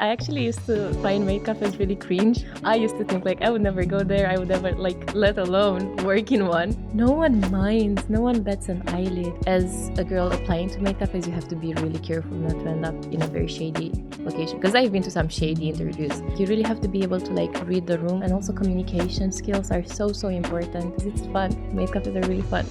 I actually used to find maid cafes really cringe. I used to think like I would never go there. I would never let alone work in one. No one minds. No one bats an eyelid. As a girl applying to maid cafes, you have to be really careful not to end up in a very shady location. Because I've been to some shady interviews. You really have to be able to read the room, and also communication skills are so important. It's fun. Maid cafes are really fun.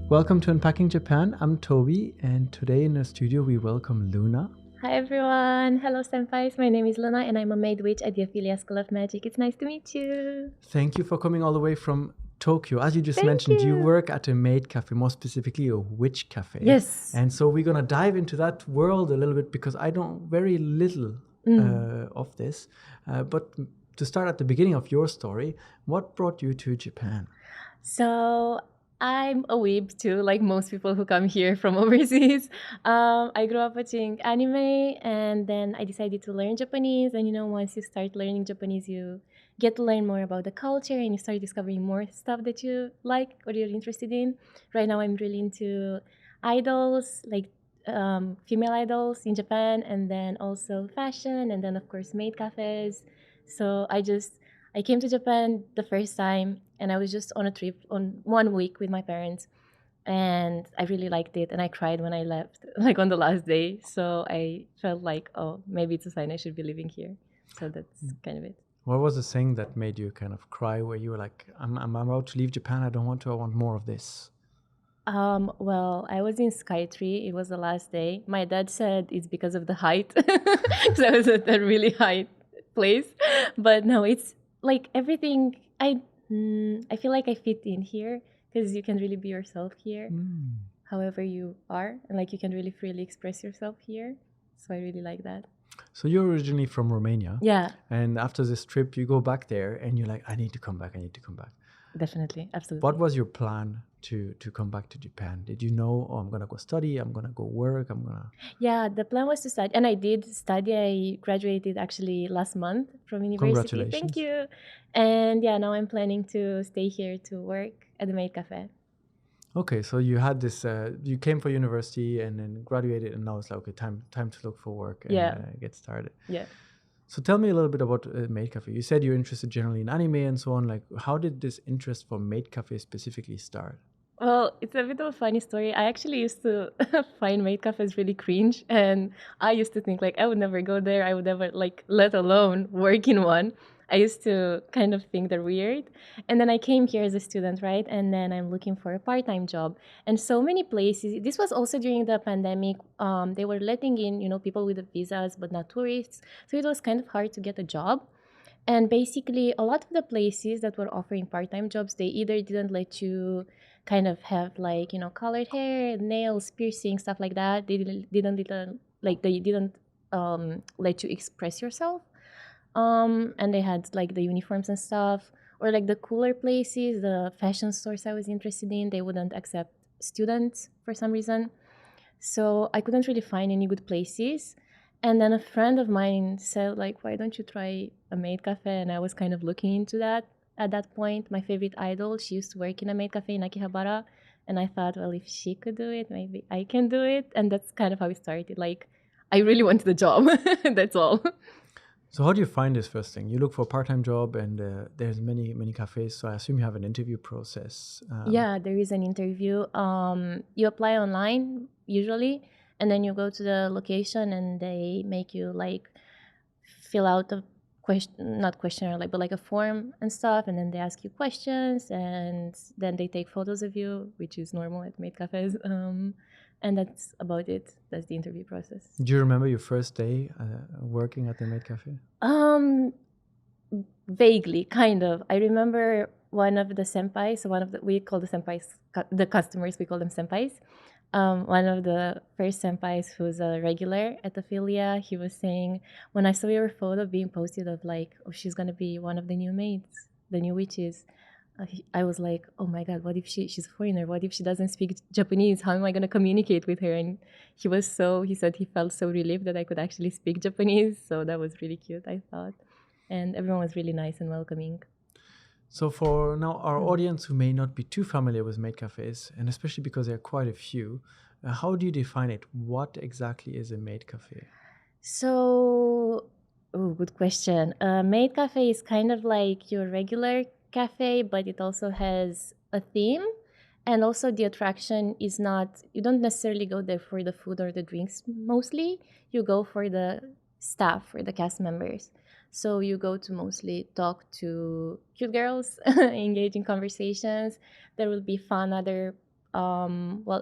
Welcome to Unpacking Japan. I'm Toby, and today in the studio we welcome Luna. Hi everyone. Hello senpais. My name is Luna and I'm a maid witch at the Afilia Magic. It's nice to meet you. Thank you for coming all the way from Tokyo. As you just Thank mentioned, you you. work at a maid cafe, more specifically a witch cafe. Yes. And so we're going to dive into that world a little bit because I know very little of this. But to start at the beginning of your story, what brought you to Japan? So I'm a weeb too, like most people who come here from overseas. I grew up watching anime and then I decided to learn Japanese. And once you start learning Japanese, you get to learn more about the culture and you start discovering more stuff that you like or you're interested in. Right now, I'm really into idols, like female idols in Japan, and then also fashion, and then of course maid cafes. So I came to Japan the first time and I was just on a trip on 1 week with my parents and I really liked it and I cried when I left, like on the last day. So I felt like, oh, maybe it's a sign I should be living here. So that's kind of it. What was the thing that made you kind of cry where you were like, I'm about to leave Japan, I don't want to, I want more of this? Well, I was in Skytree. It was the last day. My dad said it's because of the height. So I was at a really high place. But no, it's like everything. I feel like I fit in here because you can really be yourself here, however you are, and you can really freely express yourself here. So I really like that. So you're originally from Romania. Yeah, And after this trip, you go back there and you're like, I need to come back. definitely, absolutely. What was your plan to come back to Japan? Did you know, oh, I'm going to go study, I'm going to go work, Yeah, the plan was to study, and I did study. I graduated actually last month from university. Congratulations. Thank you. And yeah, now I'm planning to stay here to work at the Maid Cafe. Okay, so you had this, you came for university and then graduated and now it's like, okay, time to look for work and get started. Yeah. So tell me a little bit about Maid Cafe. You said you're interested generally in anime and so on. Like, how did this interest for Maid Cafe specifically start? Well, it's a bit of a funny story. I actually used to find maid cafes really cringe, and I used to think I would never go there. I would never let alone work in one. I used to kind of think they're weird. And then I came here as a student, right? And then I'm looking for a part-time job. And so many places, this was also during the pandemic, they were letting in, people with the visas, but not tourists. So it was kind of hard to get a job. And basically, a lot of the places that were offering part-time jobs, they either didn't let you kind of have colored hair, nails, piercing, stuff like that. They didn't let you express yourself. And they had the uniforms and stuff, or the cooler places, the fashion stores I was interested in, they wouldn't accept students for some reason. So I couldn't really find any good places. And then a friend of mine said, why don't you try a maid cafe? And I was kind of looking into that at that point. My favorite idol, she used to work in a maid cafe in Akihabara. And I thought, well, if she could do it, maybe I can do it. And that's kind of how it started. I really wanted the job. That's all. So how do you find this first thing? You look for a part-time job and there's many cafes. So I assume you have an interview process. Yeah, there is an interview. You apply online usually, and then you go to the location and they make you fill out a not questionnaire, but a form and stuff. And then they ask you questions and then they take photos of you, which is normal at maid cafes. And that's about it. That's the interview process. Do you remember your first day working at the maid cafe? Vaguely, kind of. I remember one of the senpais, we call the senpais, the customers, we call them senpais. One of the first senpais who's a regular at Afilia, he was saying, when I saw your photo being posted of oh, she's going to be one of the new maids, the new witches, I was like, oh my God, what if she's a foreigner? What if she doesn't speak Japanese? How am I going to communicate with her? And he said he felt so relieved that I could actually speak Japanese. So that was really cute, I thought. And everyone was really nice and welcoming. So for now, our audience who may not be too familiar with maid cafes, and especially because there are quite a few, how do you define it? What exactly is a maid cafe? So, good question. Maid Cafe is kind of like your regular cafe, but it also has a theme. And also, the attraction is not, you don't necessarily go there for the food or the drinks mostly. You go for the staff, for the cast members. So, you go to mostly talk to cute girls, engage in conversations. There will be fun other,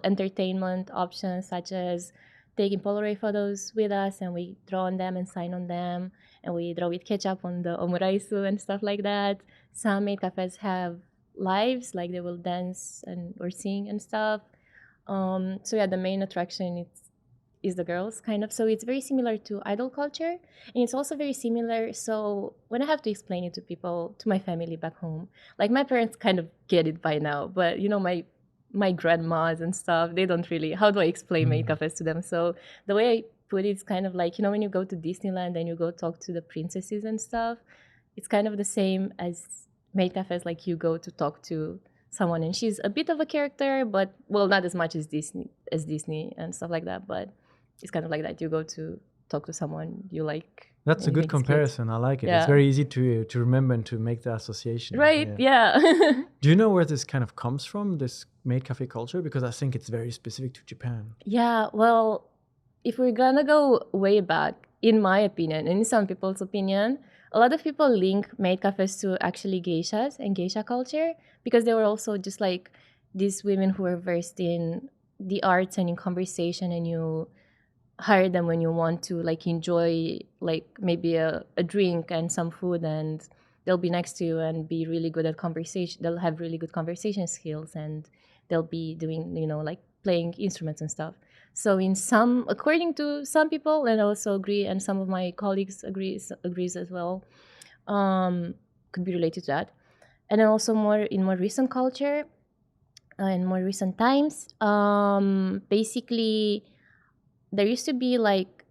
entertainment options such as taking Polaroid photos with us, and we draw on them and sign on them, and we draw with ketchup on the omuraisu and stuff like that. Some maid cafes have lives, like they will dance and or sing and stuff. So yeah, the main attraction is the girls kind of. So it's very similar to idol culture, and it's also very similar. So when I have to explain it to people, to my family back home, like my parents kind of get it by now, but my grandmas and stuff, they don't really. How do I explain maid cafes to them? So the way I put it is kind of like, when you go to Disneyland and you go talk to the princesses and stuff, it's kind of the same as maid cafes. Like you go to talk to someone, and she's a bit of a character, but well, not as much as Disney and stuff like that. But it's kind of like that. You go to talk to someone you like. That's a and you good think it's cute. comparison. I like it. It's Yeah. very easy to remember and to make the association. Right? Yeah. Do you know where this kind of comes from, this maid cafe culture? Because I think it's very specific to Japan. Yeah. Well, if we're gonna go way back, in my opinion, and in some people's opinion, a lot of people link maid cafes to actually geishas and geisha culture, because they were also just like these women who were versed in the arts and in conversation, and you hire them when you want to like enjoy like maybe a drink and some food, and they'll be next to you and be really good at conversation. They'll have really good conversation skills, and they'll be doing like playing instruments and stuff. So in some, according to some people, and I also agree, and some of my colleagues agrees as well, could be related to that. And then also more recent culture, in more recent times, basically there used to be like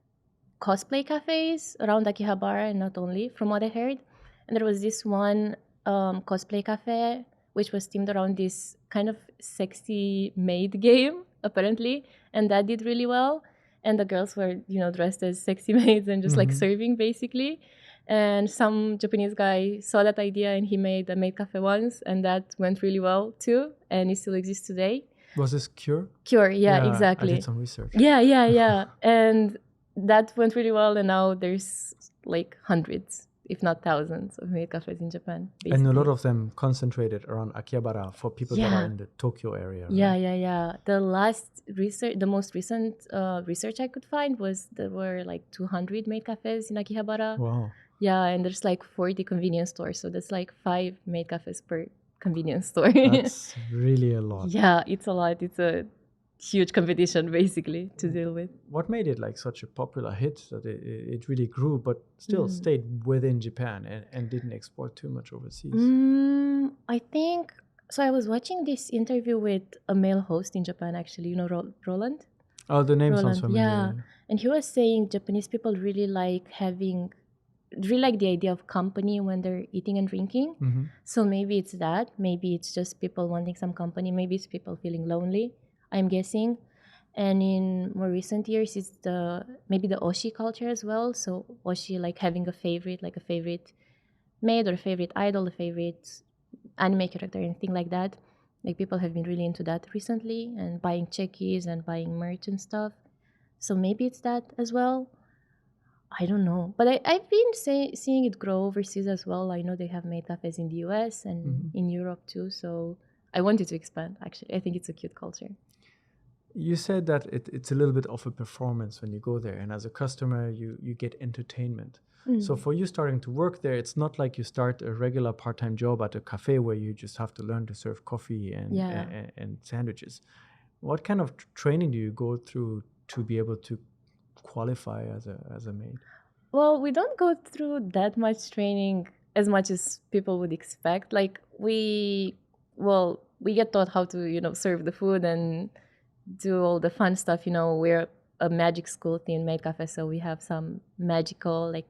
cosplay cafes around Akihabara, and not only, from what I heard. And there was this one cosplay cafe which was themed around this kind of sexy maid game, apparently, and that did really well. And the girls were, dressed as sexy maids and just like serving basically. And some Japanese guy saw that idea and he made a maid cafe once, and that went really well too, and it still exists today. Was this Cure? Cure, yeah, exactly. I did some research. Yeah. And that went really well, and now there's like hundreds, if not thousands, of maid cafes in Japan. Basically. And a lot of them concentrated around Akihabara for people that are in the Tokyo area. Right? Yeah. The most recent research I could find was there were like 200 maid cafes in Akihabara. Wow. Yeah, and there's like 40 convenience stores, so that's like 5 maid cafes per convenience store. That's really a lot. Yeah, it's a lot. It's a huge competition basically to deal with. What made it like such a popular hit that it really grew, but still stayed within Japan and didn't export too much overseas? I think so. I was watching this interview with a male host in Japan, actually. Roland? Oh, the name sounds familiar. Yeah, and he was saying Japanese people really like the idea of company when they're eating and drinking. So maybe it's that. Maybe it's just people wanting some company. Maybe it's people feeling lonely, I'm guessing. And in more recent years, it's maybe the oshi culture as well. So oshi, like having a favorite maid or a favorite idol, a favorite anime character, anything like that. Like people have been really into that recently, and buying checkies and buying merch and stuff. So maybe it's that as well. I don't know, but I've been seeing it grow overseas as well. I know they have maid cafes in the US and in Europe too, so I want it to expand, actually. I think it's a cute culture. You said that it's a little bit of a performance when you go there, and as a customer, you get entertainment. So for you starting to work there, it's not like you start a regular part-time job at a cafe where you just have to learn to serve coffee and sandwiches. What kind of training do you go through to be able to qualify as a maid? Well, we don't go through that much training as much as people would expect. Like we get taught how to serve the food and do all the fun stuff. We're a magic school themed maid cafe, so we have some magical, like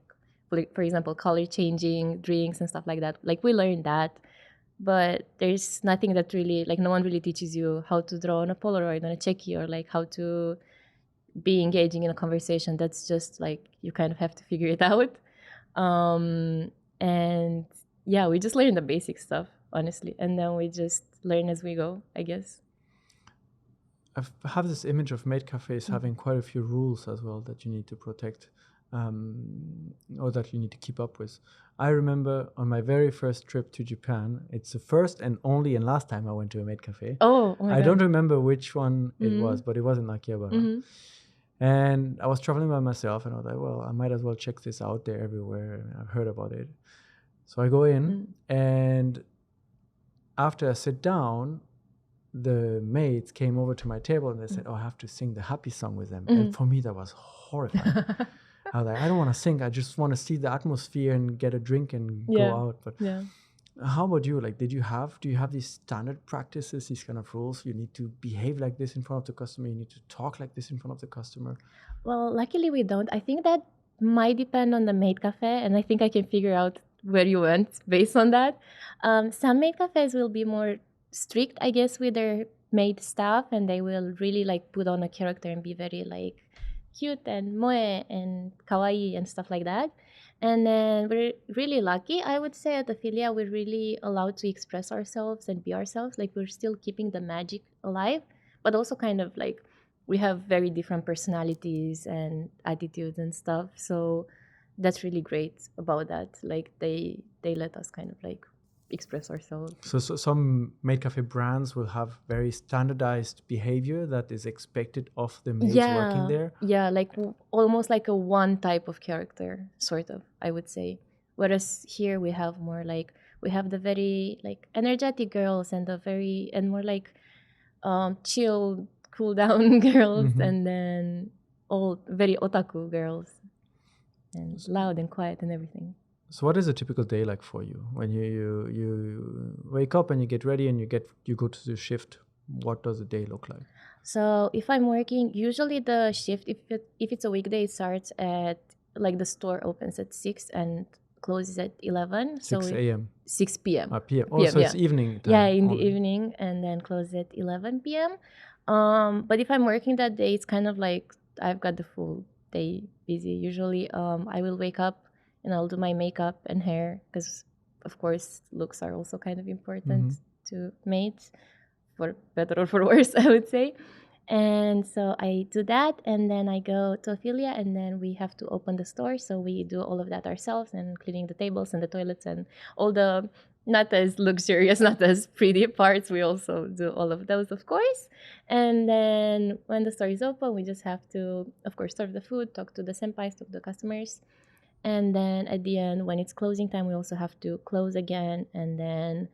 for example, color changing drinks and stuff like that. Like we learn that, but there's nothing that really, like, no one really teaches you how to draw on a Polaroid, on a checky, or like how to be engaging in a conversation. That's just like, you kind of have to figure it out. And yeah, we just learn the basic stuff, honestly, and then we just learn as we go, I guess. I have this image of maid cafes having quite a few rules as well that you need to protect, or that you need to keep up with. I remember on my very first trip to Japan, it's the first and only and last time I went to a maid cafe. Oh my I God. don't remember which one it was, but it was in Akihabara. And I was traveling by myself, and I was like, well, I might as well check this out. They're everywhere. I've heard about it. So I go in, and after I sit down, the maids came over to my table and they said, oh, I have to sing the happy song with them. And for me, that was horrifying. I was like, I don't want to sing. I just want to see the atmosphere and get a drink and go out. But how about you? Like, do you have these standard practices, these kind of rules? You need to behave like this in front of the customer. You need to talk like this in front of the customer. Well, luckily we don't. I think that might depend on the maid cafe, and I think I can figure out where you went based on that. Some maid cafes will be more strict, I guess, with their maid staff, and they will really like put on a character and be very like cute and moe and kawaii and stuff like that. And then we're really lucky, I would say, at Afilia, we're really allowed to express ourselves and be ourselves. Like, we're still keeping the magic alive, but also kind of like we have very different personalities and attitudes and stuff. So that's really great about that. Like, they let us kind of like express ourselves. So some maid cafe brands will have very standardized behavior that is expected of the maids working there. Yeah, like almost like a one type of character, sort of, I would say. Whereas here we have more like, we have the very like energetic girls and the very, and more like chill, cool down girls, and then all very otaku girls, and loud and quiet and everything. So what is a typical day like for you when you wake up and you get ready and you go to the shift? What does a day look like? So if I'm working, usually the shift, if it's a weekday, it starts at like the store opens at 6 and closes at 11. 6 a.m. 6 p.m. PM. Oh, so it's evening time. Yeah, in the evening, and then close at 11 p.m. But if I'm working that day, it's kind of like I've got the full day busy. Usually, I will wake up and I'll do my makeup and hair because, of course, looks are also kind of important to maids, for better or for worse, I would say. And so I do that, and then I go to Afilia, and then we have to open the store. So we do all of that ourselves, and cleaning the tables and the toilets and all the not as luxurious, not as pretty parts. We also do all of those, of course. And then when the store is open, we just have to, of course, serve the food, talk to the senpais, talk to the customers. And then at the end, when it's closing time, we also have to close again and then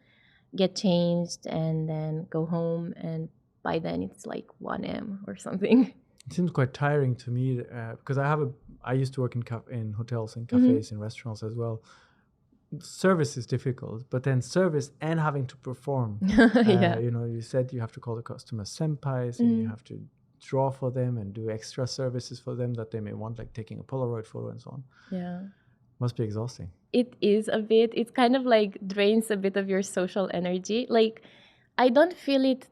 get changed and then go home. And by then it's like 1 a.m. or something. It seems quite tiring to me because I used to work in hotels and cafes and restaurants as well. Service is difficult, but then service and having to perform. You know, you said you have to call the customer senpais and you have to draw for them and do extra services for them that they may want, like taking a Polaroid photo and so on. Yeah. Must be exhausting. It is a bit. It kind of like drains a bit of your social energy. Like, I don't feel it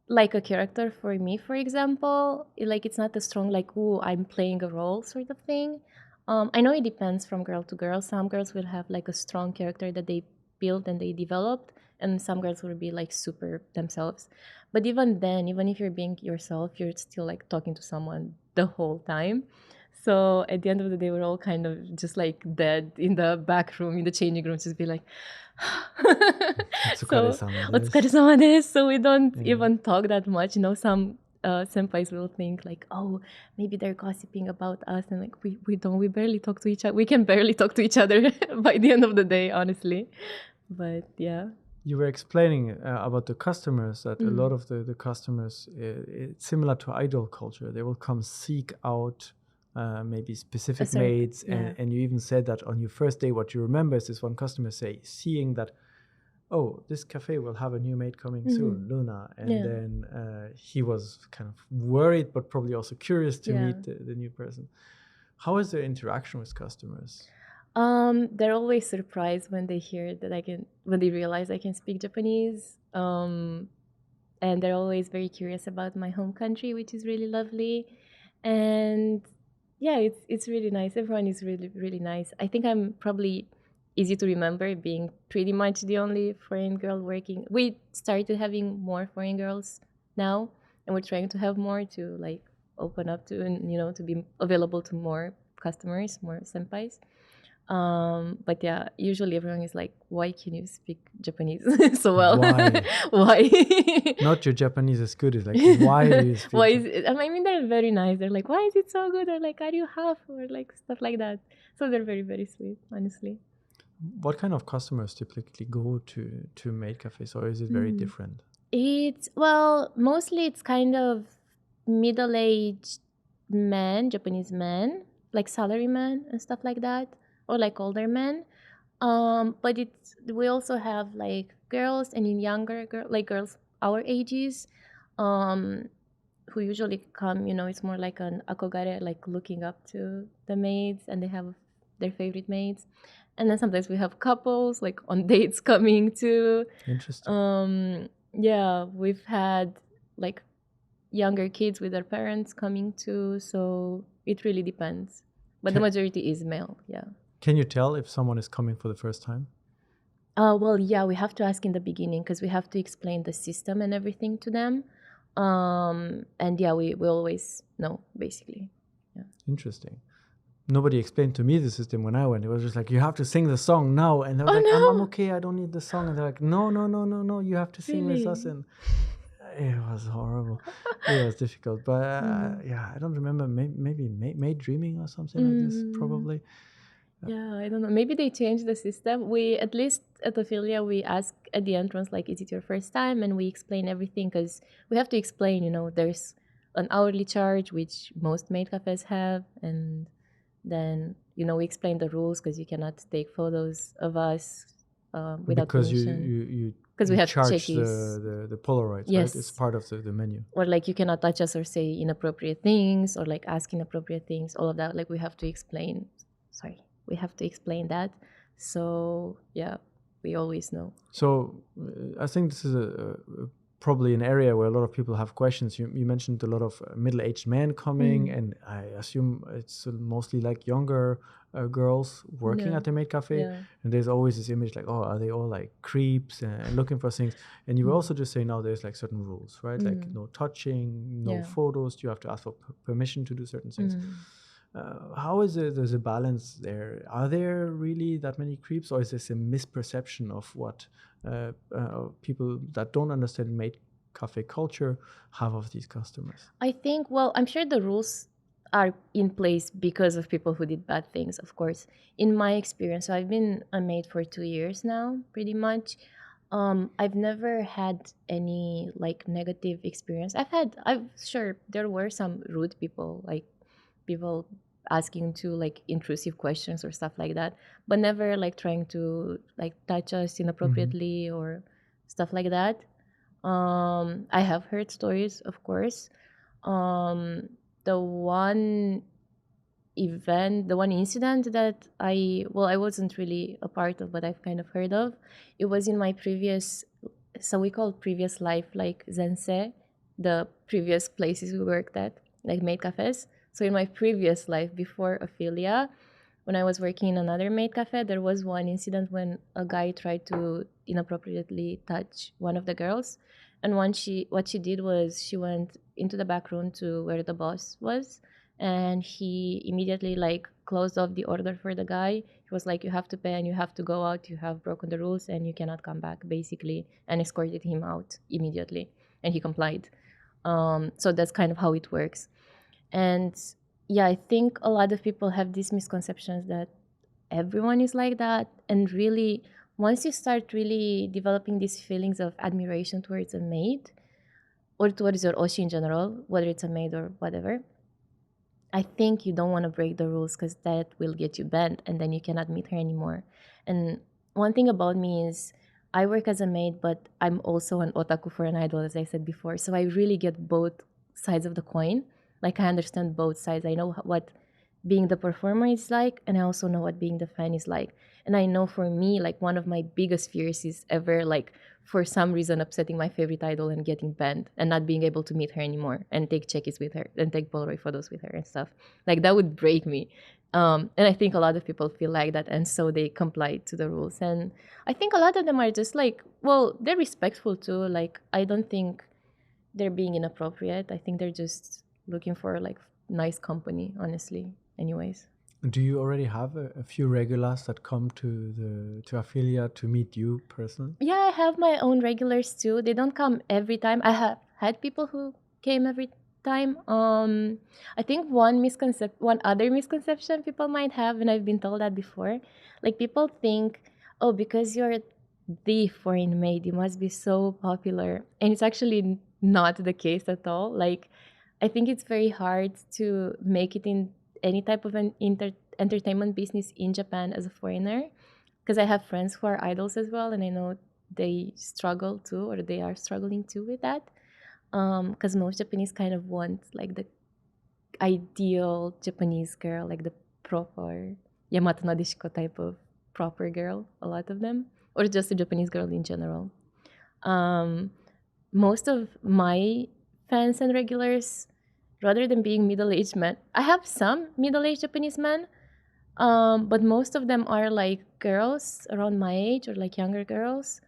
like a character for me, for example. Like, it's not a strong, like, ooh, I'm playing a role sort of thing. I know it depends from girl to girl. Some girls will have like a strong character that they built and they developed, and some girls will be like super themselves. But even then, even if you're being yourself, you're still like talking to someone the whole time. So at the end of the day, we're all kind of just like dead in the back room, in the changing room, just be like, Otsukaresama desu. So we don't even talk that much. You know, some senpais will think like, oh, maybe they're gossiping about us, and like we don't. We barely talk to each other. We can barely talk to each other by the end of the day, honestly. But yeah. You were explaining about the customers that a lot of the customers, it's similar to idol culture. They will come seek out maybe specific maids. And you even said that on your first day, what you remember is this one customer seeing that, oh, this cafe will have a new maid coming soon, Luna. And then he was kind of worried, but probably also curious to meet the new person. How is their interaction with customers? They're always surprised when they hear that when they realize I can speak Japanese. And they're always very curious about my home country, which is really lovely. And yeah, it's really nice. Everyone is really really nice. I think I'm probably easy to remember, being pretty much the only foreign girl working. We started having more foreign girls now, and we're trying to have more to like open up to, and to be available to more customers, more senpais. But yeah, usually everyone is like, why can you speak Japanese so well? Why? Why? Not your Japanese is good. It's like, why do you speak? Why is it? I mean, they're very nice. They're like, why is it so good? Or like, are you half? Or like stuff like that. So they're very, very sweet, honestly. What kind of customers typically go to maid cafes, or is it very different? Well, mostly it's kind of middle-aged men, Japanese men, like salarymen and stuff like that, or like older men. But we also have like girls and in younger like girls our ages, um, who usually come. It's more like an akogare, like looking up to the maids, and they have their favorite maids. And then sometimes we have couples like on dates coming too. Interesting. Yeah, we've had like younger kids with their parents coming too, so it really depends. But the majority is male, yeah. Can you tell if someone is coming for the first time? Well, yeah, we have to ask in the beginning because we have to explain the system and everything to them. And yeah, we always know, basically. Yeah. Interesting. Nobody explained to me the system when I went. It was just like, you have to sing the song now. And I was like, no! I'm okay. I don't need the song. And they're like, no, no, no, no, no. You have to sing with us. Really? And it was horrible. It was difficult. But yeah, I don't remember. Maybe Maid Dreaming or something like this, probably. Yeah, I don't know. Maybe they changed the system. We, at least at Afilia, we ask at the entrance, like, is it your first time? And we explain everything because we have to explain, there's an hourly charge, which most maid cafes have. And then, we explain the rules because you cannot take photos of us without because permission. Because we you have charge checkies. the Polaroids, Yes. right? It's part of the menu. Or like you cannot touch us or say inappropriate things or like ask inappropriate things. All of that, like we have to explain. Sorry. We have to explain that. So yeah, we always know. So I think this is probably an area where a lot of people have questions. You mentioned a lot of middle-aged men coming, and I assume it's mostly like younger girls working at the maid cafe. Yeah. And there's always this image like, oh, are they all like creeps and looking for things? And you also just say now there's like certain rules, right? Like no touching, no photos. You have to ask for permission to do certain things. How is it? There's a balance there. Are there really that many creeps, or is this a misperception of what people that don't understand maid cafe culture have of these customers? I think, well, I'm sure the rules are in place because of people who did bad things, of course. In my experience, so I've been a maid for 2 years now, pretty much. I've never had any like negative experience. I'm sure there were some rude people, like people asking to like intrusive questions or stuff like that, but never like trying to like touch us inappropriately or stuff like that. I have heard stories, of course. The one the one incident that I wasn't really a part of, but I've kind of heard of. It was in my previous, so we call previous life like Zense, the previous places we worked at, like maid cafes. So in my previous life before Afilia, when I was working in another maid cafe, there was one incident when a guy tried to inappropriately touch one of the girls. And what she did was she went into the back room to where the boss was, and he immediately like closed off the order for the guy. He was like, you have to pay and you have to go out, you have broken the rules and you cannot come back, basically, and escorted him out immediately, and he complied. So that's kind of how it works. And yeah, I think a lot of people have these misconceptions that everyone is like that. And really, once you start really developing these feelings of admiration towards a maid or towards your oshi in general, whether it's a maid or whatever, I think you don't want to break the rules because that will get you banned and then you cannot meet her anymore. And one thing about me is I work as a maid, but I'm also an otaku for an idol, as I said before. So I really get both sides of the coin. Like I understand both sides. I know what being the performer is like, and I also know what being the fan is like. And I know for me, like one of my biggest fears is ever like for some reason upsetting my favorite idol and getting banned and not being able to meet her anymore and take checkies with her and take Polaroid photos with her and stuff. Like that would break me. And I think a lot of people feel like that, and so they comply to the rules. And I think a lot of them are just like, well, they're respectful too. Like I don't think they're being inappropriate. I think they're just looking for like nice company, honestly. Anyways. Do you already have a few regulars that come to Afilia to meet you personally? Yeah, I have my own regulars too. They don't come every time. I have had people who came every time. I think one other misconception people might have, and I've been told that before, like people think, oh, because you're the foreign maid, you must be so popular, and it's actually not the case at all. Like, I think it's very hard to make it in any type of an entertainment business in Japan as a foreigner, because I have friends who are idols as well, and I know they struggle too, or they are struggling too with that. Because most Japanese kind of want like the ideal Japanese girl, like the proper Yamato Nadeshiko type of proper girl, a lot of them, or just a Japanese girl in general. Um, Most of my fans and regulars, rather than being middle-aged men, I have some middle-aged Japanese men, but most of them are like girls around my age or like younger girls,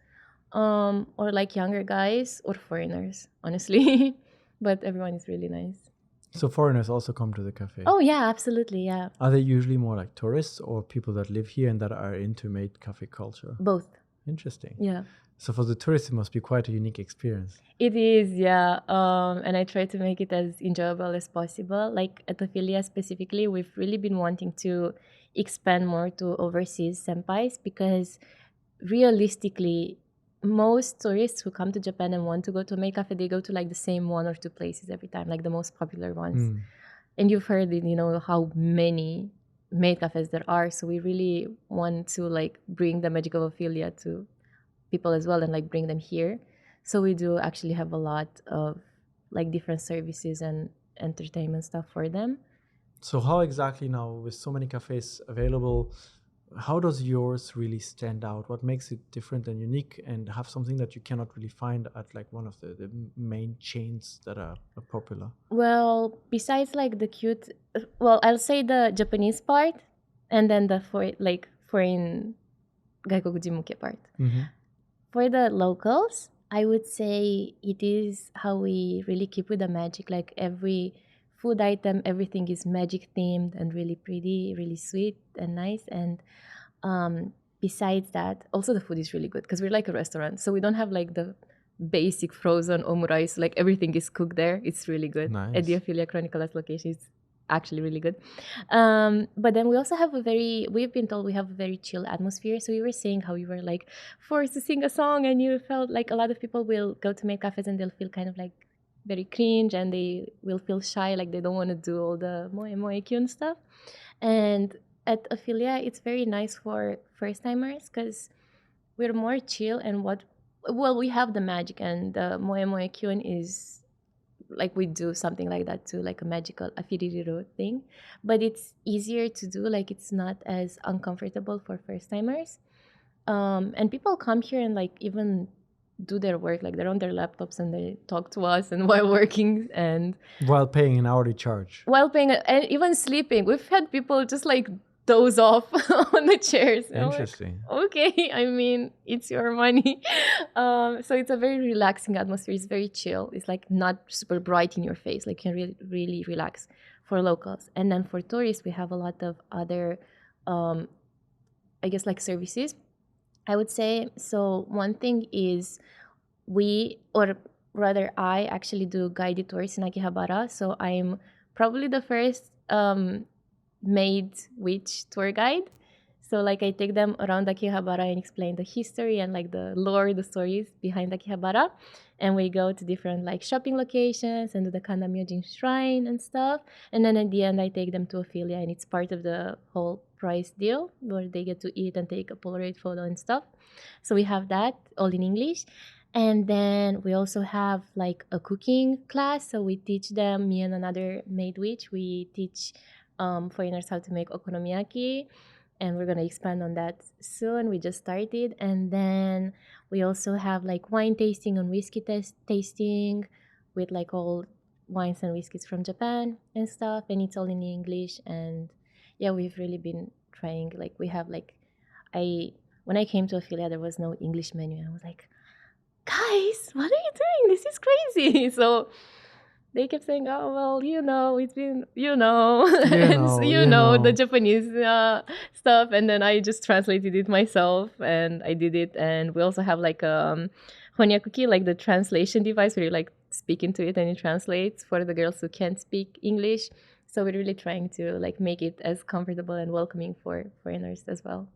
or like younger guys or foreigners, honestly. But everyone is really nice. So foreigners also come to the cafe. Oh yeah, absolutely, yeah. Are they usually more like tourists or people that live here and that are into maid cafe culture? Both. Interesting. Yeah. So for the tourists, it must be quite a unique experience. It is, yeah. And I try to make it as enjoyable as possible. Like at Afilia specifically, we've really been wanting to expand more to overseas senpais because realistically, most tourists who come to Japan and want to go to a maid cafe, they go to like the same one or two places every time, like the most popular ones. And you've heard, how many maid cafes there are. So we really want to like bring the magic of Afilia to people as well and like bring them here. So we do actually have a lot of like different services and entertainment stuff for them. So how exactly now, with so many cafes available, how does yours really stand out? What makes it different and unique and have something that you cannot really find at like one of the main chains that are popular? Well, besides like the cute, well, I'll say the Japanese part and then the foreign gaikokujin part. For the locals, I would say it is how we really keep with the magic. Like every food item, everything is magic themed and really pretty, really sweet and nice. And besides that, also the food is really good because we're like a restaurant. So we don't have like the basic frozen omurice. Like everything is cooked there. It's really good. Nice. At the Afilia Chronicles location, it's actually really good. But then we also have we've been told we have a very chill atmosphere. So we were saying how we were like forced to sing a song and you felt like a lot of people will go to maid cafes and they'll feel kind of like very cringe and they will feel shy, like they don't want to do all the moe moe kyun stuff. And at Afilia, it's very nice for first timers because we're more chill and we have the magic and the moe moe kyun is like we do something like that too, like a magical afiririru thing, but it's easier to do, like it's not as uncomfortable for first timers. And people come here and like even do their work, like they're on their laptops and they talk to us and while working and while paying an hourly charge, and even sleeping. We've had people just like doze off on the chairs. Interesting. Like, okay, I mean, it's your money. So it's a very relaxing atmosphere. It's very chill. It's like not super bright in your face. Like you can really, really relax for locals. And then for tourists, we have a lot of other, I guess, like services, I would say. So one thing is I actually do guided tours in Akihabara. So I'm probably the first maid witch tour guide. So like I take them around Akihabara and explain the history and like the lore, the stories behind Akihabara. And we go to different like shopping locations and do the Kandamyojin shrine and stuff. And then at the end I take them to Afilia and it's part of the whole price deal where they get to eat and take a Polaroid photo and stuff. So we have that all in English. And then we also have like a cooking class. So we teach them, me and another maid witch, we teach foreigners how to make okonomiyaki, and we're gonna expand on that soon. We just started, and then we also have like wine tasting and whiskey tasting with like all wines and whiskeys from Japan and stuff, and it's all in English. And yeah, we've really been trying. Like we have like I when I came to Afilia, there was no English menu, and I was like, guys, what are you doing? This is crazy. So they kept saying, "Oh well, it's been, and so, the Japanese stuff." And then I just translated it myself, and I did it. And we also have like honyakuki, like the translation device where you like speak into it and it translates for the girls who can't speak English. So we're really trying to like make it as comfortable and welcoming for foreigners as well.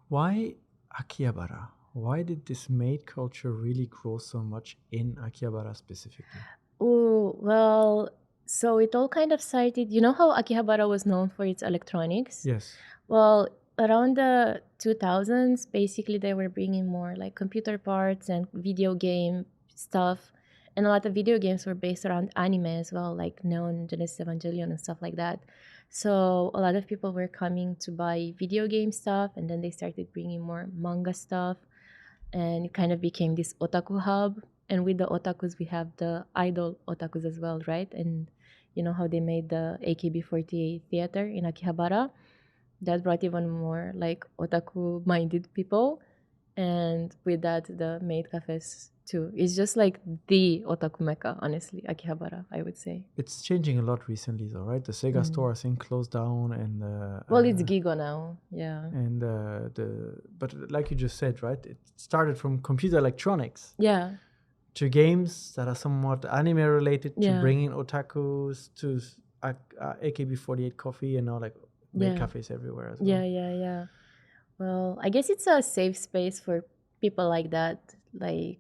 Why Akihabara? Why did this maid culture really grow so much in Akihabara specifically? Oh, well, so it all kind of started. You know how Akihabara was known for its electronics? Yes. Well, around the 2000s, basically, they were bringing more like computer parts and video game stuff. And a lot of video games were based around anime as well, like Neon Genesis Evangelion and stuff like that. So a lot of people were coming to buy video game stuff, and then they started bringing more manga stuff. And it kind of became this otaku hub. And with the otakus, we have the idol otakus as well, right? And you know how they made the AKB48 theater in Akihabara? That brought even more like otaku minded people. And with that, the maid cafes too. It's just like the otaku mecca, honestly, Akihabara, I would say. It's changing a lot recently, though, right? The Sega store, I think, closed down, and well, it's Gigo now, yeah. And but like you just said, right? It started from computer electronics, yeah, to games that are somewhat anime related, to bringing otakus, to AKB48 coffee, and now like maid cafes everywhere as well. Yeah. Well, I guess it's a safe space for people like that. Like,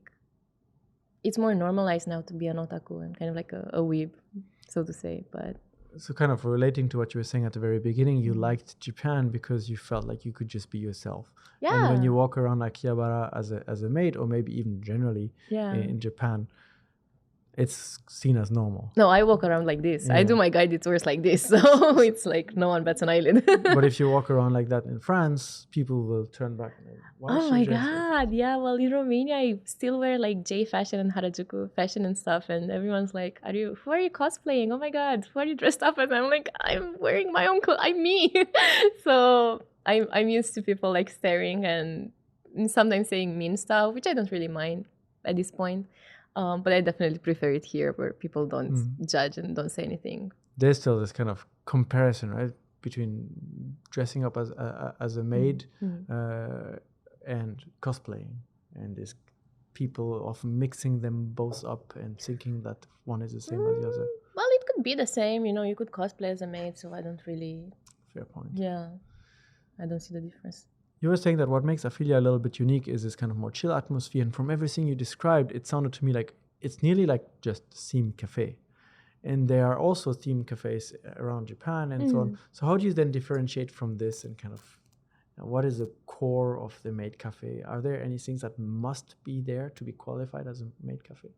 it's more normalized now to be an otaku and kind of like a weeb, so to say. But so, kind of relating to what you were saying at the very beginning, you liked Japan because you felt like you could just be yourself. Yeah. And when you walk around Akihabara as a maid, or maybe even generally in Japan, it's seen as normal. No, I walk around like this. I do my guided tours like this. So it's like no one bats an eyelid. But if you walk around like that in France, people will turn back. Oh my God. Yeah. Well, in Romania, I still wear like J fashion and Harajuku fashion and stuff. And everyone's like, who are you cosplaying? Oh my God. Who are you dressed up as? I'm like, I'm wearing my own clothes. I'm me. So I'm used to people like staring and sometimes saying mean stuff, which I don't really mind at this point. But I definitely prefer it here where people don't judge and don't say anything. There's still this kind of comparison, right, between dressing up as a maid and cosplaying, and this people often mixing them both up and thinking that one is the same as the other. Well, it could be the same, you could cosplay as a maid, so I don't really... Fair point. Yeah, I don't see the difference. You were saying that what makes Afilia a little bit unique is this kind of more chill atmosphere. And from everything you described, it sounded to me like it's nearly like just a themed cafe. And there are also themed cafes around Japan and so on. So how do you then differentiate from this and kind of what is the core of the maid cafe? Are there any things that must be there to be qualified as a maid cafe?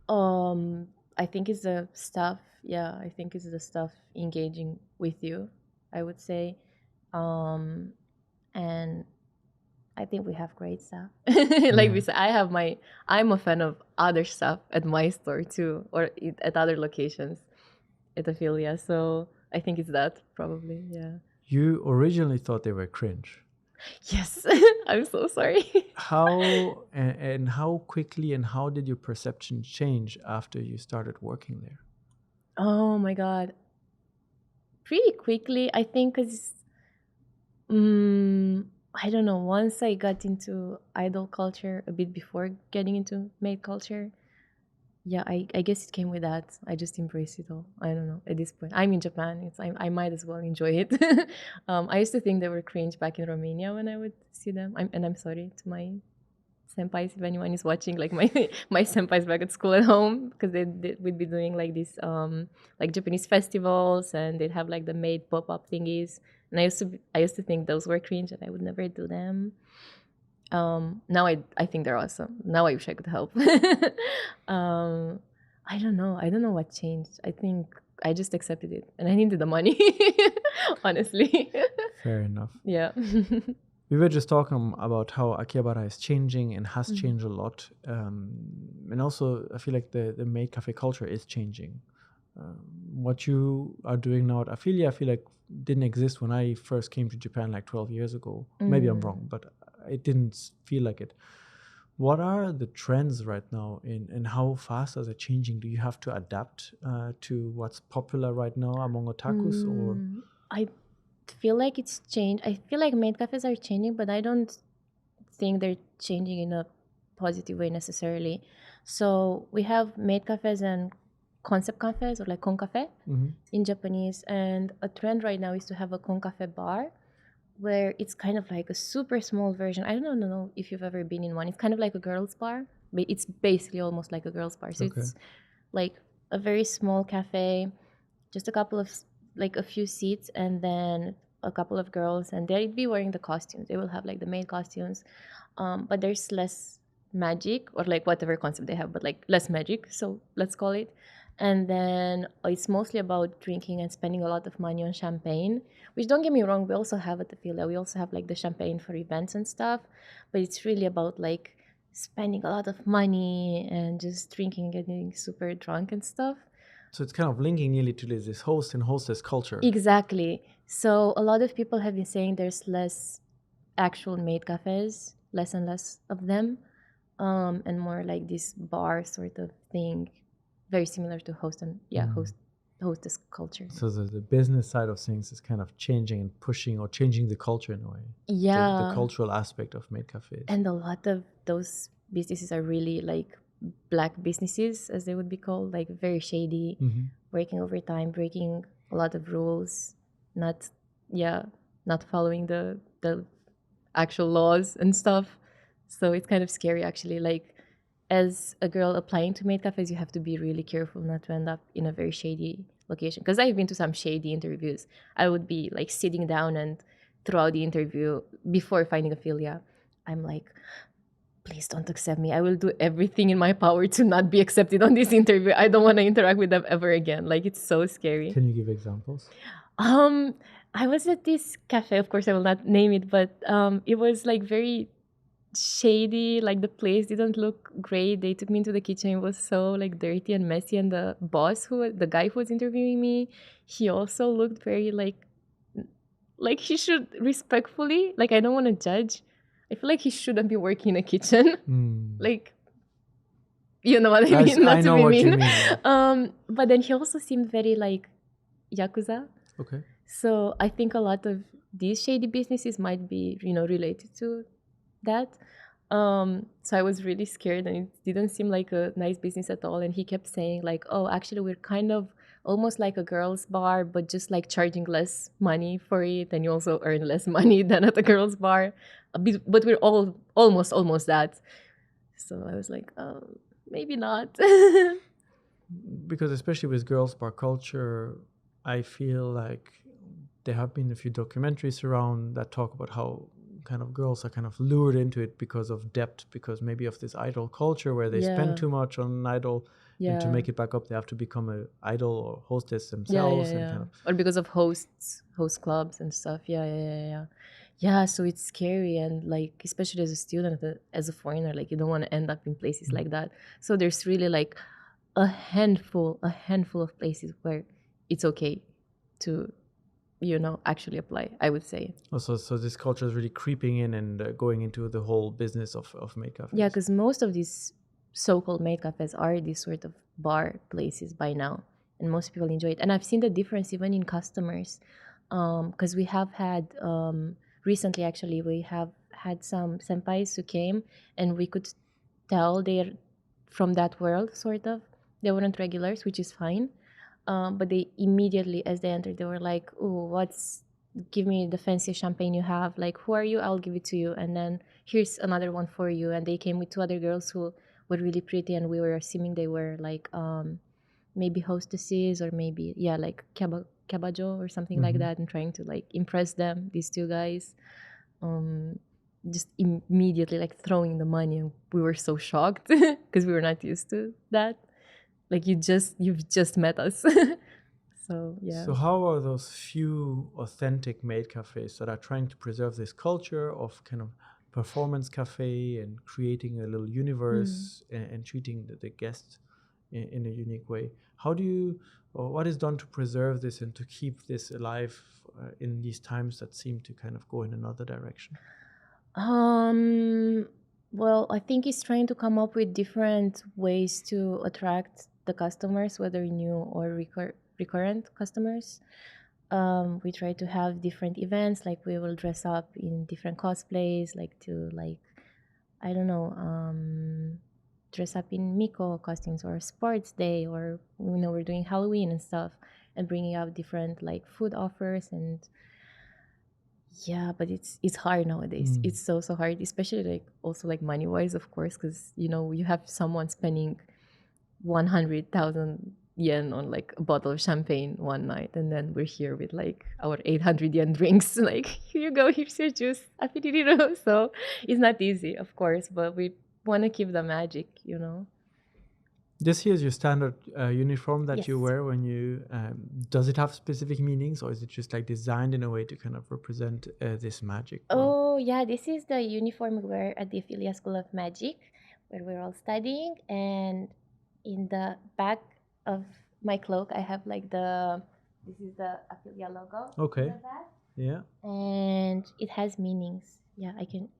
I think it's the staff. Yeah, I think it's the staff engaging with you, I would say. And I think we have great stuff. Like we said, I'm a fan of other stuff at my store too, or at other locations at Afilia. So I think it's that probably, yeah. You originally thought they were cringe. Yes, I'm so sorry. How and how quickly and how did your perception change after you started working there? Oh my God. Pretty quickly, I think, because I don't know, once I got into idol culture a bit before getting into maid culture, yeah, I guess it came with that. I just embrace it all. I don't know, at this point. I'm in Japan. I might as well enjoy it. I used to think they were cringe back in Romania when I would see them. I'm sorry to my senpais, if anyone is watching, like my senpais back at school and home, because we'd be doing like these like Japanese festivals, and they'd have like the maid pop-up thingies. And I used to think those were cringe and I would never do them. Now I think they're awesome. Now I wish I could help. I don't know what changed. I think I just accepted it, and I needed the money, honestly. Fair enough. Yeah. We were just talking about how Akihabara is changing and has changed a lot. And also, I feel like the maid cafe culture is changing. What you are doing now at Afilia, I feel like didn't exist when I first came to Japan like 12 years ago. Maybe I'm wrong, but it didn't feel like it. What are the trends right now and how fast are they changing? Do you have to adapt to what's popular right now among otakus? Or I feel like it's changed. I feel like maid cafes are changing, but I don't think they're changing in a positive way necessarily. So we have maid cafes and concept cafes, or like concafe in Japanese. And a trend right now is to have a concafe bar, where it's kind of like a super small version. I don't know if you've ever been in one. It's kind of like a girls' bar, but it's basically almost like a girls' bar. So it's like a very small cafe, just a couple of, like a few seats, and then a couple of girls, and they'd be wearing the costumes. They will have like the maid costumes, but there's less magic, or like whatever concept they have, but like less magic, so let's call it. And then it's mostly about drinking and spending a lot of money on champagne, which, don't get me wrong, we also have at the Afilia. We also have like the champagne for events and stuff, but it's really about like spending a lot of money and just drinking and getting super drunk and stuff. so it's kind of linking nearly to this host and hostess culture. Exactly. So a lot of people have been saying there's less actual maid cafes, less and less of them, and more like this bar sort of thing, very similar to host and hostess culture. So the business side of things is kind of changing and pushing or changing the culture in a way. Yeah. The cultural aspect of maid cafes. And a lot of those businesses are really like black businesses, as they would be called, like very shady, working overtime, breaking a lot of rules, not following the actual laws and stuff. So it's kind of scary, actually. Like, as a girl applying to maid cafes, you have to be really careful not to end up in a very shady location. Because I've been to some shady interviews. I would be like sitting down, and throughout the interview, before finding Afilia, I'm like, please don't accept me. I will do everything in my power to not be accepted on this interview. I don't want to interact with them ever again. Like, it's so scary. Can you give examples? I was at this cafe, of course I will not name it, but it was like very shady. Like, the place didn't look great. They took me into the kitchen. It was so like dirty and messy, and the guy who was interviewing me, he also looked very like he should respectfully, like, I don't want to judge. I feel like he shouldn't be working in a kitchen. Like, you know what I mean? Not I know to be what mean. You mean. But then he also seemed very like Yakuza. Okay. So I think a lot of these shady businesses might be, related to that. So I was really scared, and it didn't seem like a nice business at all. And he kept saying like, oh, actually, we're kind of almost like a girls' bar, but just like charging less money for it, and you also earn less money than at a girls' bar. But we're all almost that. So I was like, oh, maybe not. Because especially with girls' bar culture, I feel like there have been a few documentaries around that talk about how kind of girls are kind of lured into it because of debt, because maybe of this idol culture where they spend too much on an idol, and to make it back up, they have to become an idol or hostess themselves. And kind of, or because of host clubs and stuff. Yeah, so it's scary, and like, especially as a student, as a foreigner, like, you don't want to end up in places like that. So there's really like a handful of places where it's okay to actually apply, I would say. Also, so this culture is really creeping in and going into the whole business of maid cafes. Yeah, because most of these so-called maid cafes are these sort of bar places by now, and most people enjoy it. And I've seen the difference even in customers, because we have had recently, actually, we have had some senpais who came, and we could tell they're from that world, sort of. They weren't regulars, which is fine. But they immediately, as they entered, they were like, oh, give me the fanciest champagne you have. Like, who are you? I'll give it to you. And then here's another one for you. And they came with two other girls who were really pretty, and we were assuming they were like maybe hostesses, or maybe, like kabajo or something like that, and trying to like impress them, these two guys. Just immediately like throwing the money, and we were so shocked because we were not used to that. Like, you've just met us. So yeah. So how are those few authentic maid cafes that are trying to preserve this culture of kind of performance cafe and creating a little universe and treating the guests in a unique way? How do you, or what is done to preserve this and to keep this alive in these times that seem to kind of go in another direction? Well, I think he's trying to come up with different ways to attract the customers, whether new or recurrent customers. We try to have different events, like we will dress up in different cosplays, like to like, I don't know, dress up in Miko costumes or sports day, or we're doing Halloween and stuff, and bringing out different like food offers. And yeah, but it's hard nowadays. It's so hard, especially like also like money wise, of course, because you have someone spending 100,000 yen on like a bottle of champagne one night, and then we're here with like our 800 yen drinks. Like, here you go, here's your juice, Afilia. So it's not easy, of course, but we want to keep the magic. This here is your standard uniform that you Yes. wear when you. Does it have specific meanings, or is it just like designed in a way to kind of represent this magic world? Oh, yeah, this is the uniform we wear at the Afilia School of Magic, where we're all studying. And in the back of my cloak, I have like this is the Afilia logo. Okay. In the back. Yeah. And it has meanings. Yeah,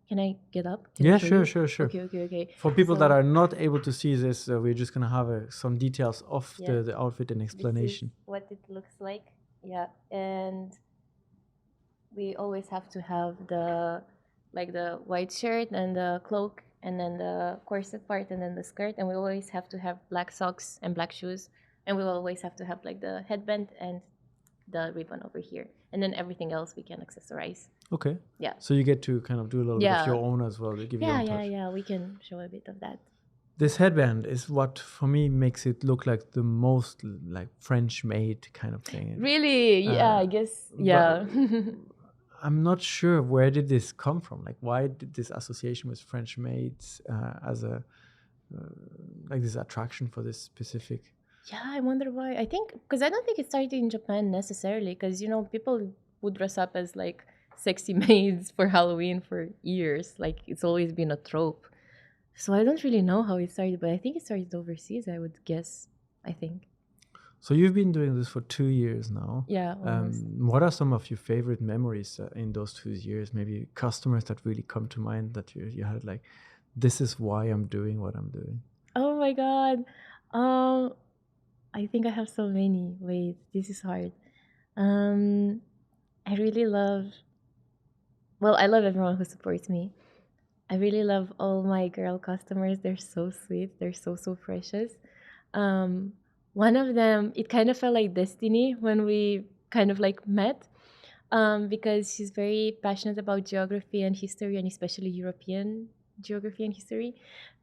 can I get up? Can I Yeah, show sure, you? sure. Okay. For people that So, are not able to see this, we're just gonna have some details of Yeah. the outfit and this is explanation. what it looks like. Yeah, and we always have to have the white shirt and the cloak, and then the corset part, and then the skirt, and we always have to have black socks and black shoes, and we always have to have like the headband and the ribbon over here, and then everything else we can accessorize. Okay. Yeah. So you get to kind of do a little bit of Yeah. your own as well. You give your own touch. Yeah, we can show a bit of that. This headband is what for me makes it look like the most like French made kind of thing. Really? Yeah, I guess. Yeah. I'm not sure where did this come from. Like, why did this association with French maids as a like this attraction for this specific? Yeah, I wonder why. I think because I don't think it started in Japan necessarily, because people would dress up as like sexy maids for Halloween for years. Like, it's always been a trope. So I don't really know how it started, but I think it started overseas, I would guess. I think. So you've been doing this for 2 years now. Yeah, almost. What are some of your favorite memories in those 2 years? Maybe customers that really come to mind that you had like, this is why I'm doing what I'm doing. Oh my God. I think I have so many. Wait, this is hard. I really love. Well, I love everyone who supports me. I really love all my girl customers. They're so sweet. They're so precious. One of them, it kind of felt like destiny when we kind of like met, because she's very passionate about geography and history, and especially European geography and history.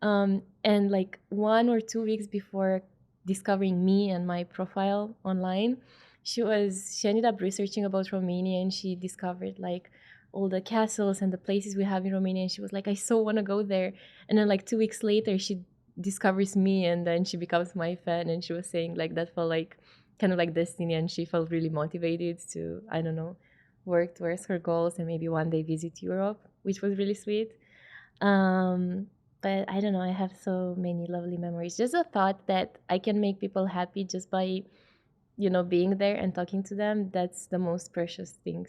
And like 1 or 2 weeks before discovering me and my profile online, she ended up researching about Romania, and she discovered like all the castles and the places we have in Romania, and she was like, I so want to go there. And then like 2 weeks later, she discovers me, and then she becomes my fan, and she was saying like that felt like kind of like destiny, and she felt really motivated to, I don't know, work towards her goals and maybe one day visit Europe, which was really sweet. But I don't know, I have so many lovely memories. Just the thought that I can make people happy just by being there and talking to them, that's the most precious thing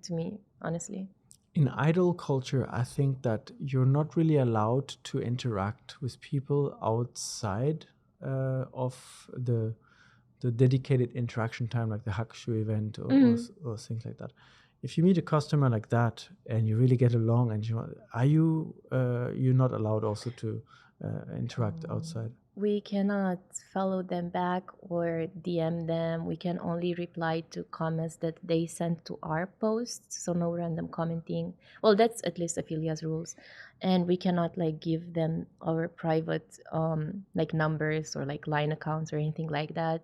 to me, honestly. In idol culture, I think that you're not really allowed to interact with people outside of the dedicated interaction time, like the Hakushu event or things like that. If you meet a customer like that and you really get along, and you're not allowed also to interact outside. We cannot follow them back or DM them. We can only reply to comments that they sent to our posts, so no random commenting. Well, that's at least Afilia's rules. And we cannot like give them our private like numbers or like line accounts or anything like that.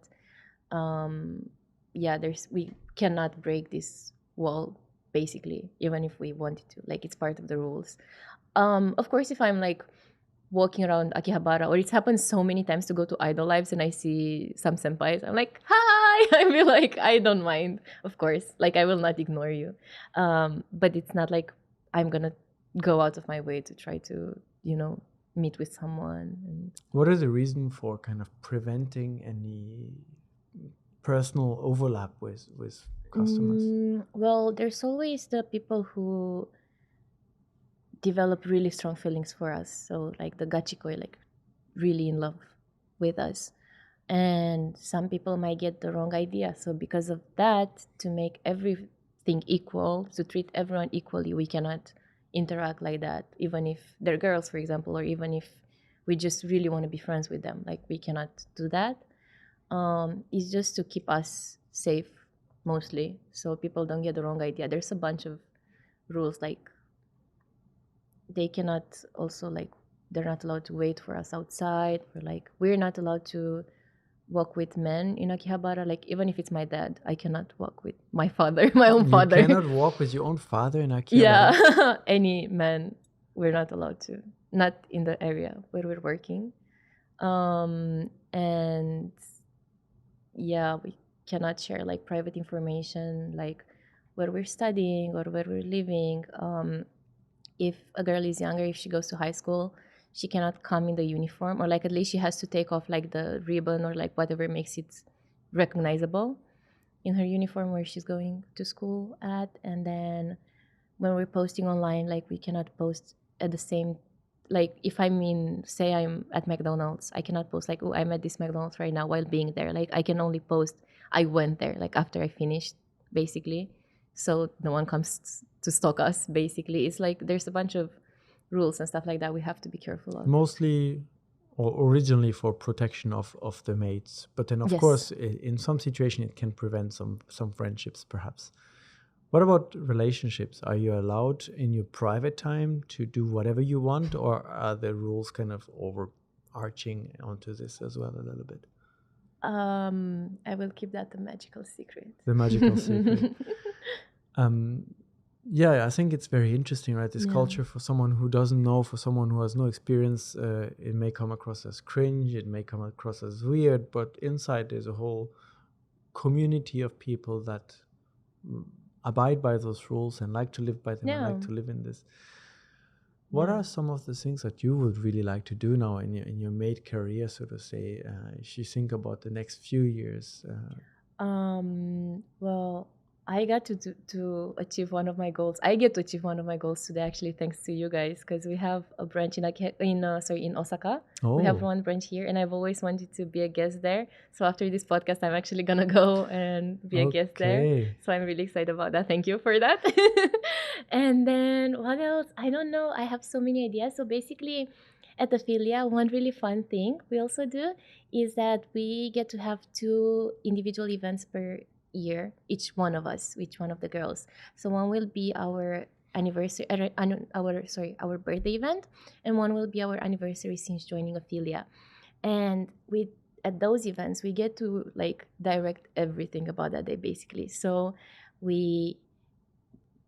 Yeah, we cannot break this wall, basically, even if we wanted to. Like, it's part of the rules. Of course, if I'm like walking around Akihabara, or it's happened so many times to go to idol lives and I see some senpais, I'm like, hi, I feel like I don't mind, of course. Like I will not ignore you. But it's not like I'm gonna go out of my way to try to, meet with someone. And What is the reason for kind of preventing any personal overlap with customers? Well, there's always the people who develop really strong feelings for us. So like the gachikoi, like really in love with us. And some people might get the wrong idea. So because of that, to make everything equal, to treat everyone equally, we cannot interact like that, even if they're girls, for example, or even if we just really want to be friends with them. Like we cannot do that. It's just to keep us safe mostly, so people don't get the wrong idea. There's a bunch of rules, like they cannot also, like, they're not allowed to wait for us outside, or like we're not allowed to walk with men in Akihabara. Like even if it's my dad, I cannot walk with my father, my own You father. cannot walk with your own father in Akihabara? Yeah, any man, we're not allowed to. Not in the area where we're working. And yeah, we cannot share like private information, like where we're studying or where we're living. If a girl is younger, if she goes to high school, she cannot come in the uniform, or like at least she has to take off like the ribbon or like whatever makes it recognizable in her uniform where she's going to school at. And then when we're posting online, like we cannot post at the same, like if say I'm at McDonald's, I cannot post like, oh, I'm at this McDonald's right now while being there. Like I can only post I went there, like after I finished, basically, so no one comes to stalk us. Basically, it's like there's a bunch of rules and stuff like that we have to be careful of. Mostly or originally for protection of the maids, but then of Yes. course in some situation it can prevent some friendships perhaps. What about relationships? Are you allowed in your private time to do whatever you want, or are the rules kind of overarching onto this as well a little bit? I will keep that the magical secret. The magical secret. Yeah, I think it's very interesting, right? This Yeah. culture, for someone who doesn't know, for someone who has no experience, it may come across as cringe, it may come across as weird, but inside there's a whole community of people that abide by those rules and like to live by them and like to live in this. What are some of the things that you would really like to do now in your maid career, so to say, if you think about the next few years? Well, I got to achieve one of my goals. I get to achieve one of my goals today, actually, thanks to you guys, because we have a branch in Osaka. We have one branch here, and I've always wanted to be a guest there. So after this podcast, I'm actually gonna go and be a guest there. So I'm really excited about that. Thank you for that. And then what else? I don't know. I have so many ideas. So basically, at Afilia, one really fun thing we also do is that we get to have 2 individual events per year, each one of the girls. So one will be our anniversary, our birthday event, and one will be our anniversary since joining Afilia. And at those events, we get to like direct everything about that day, basically. So we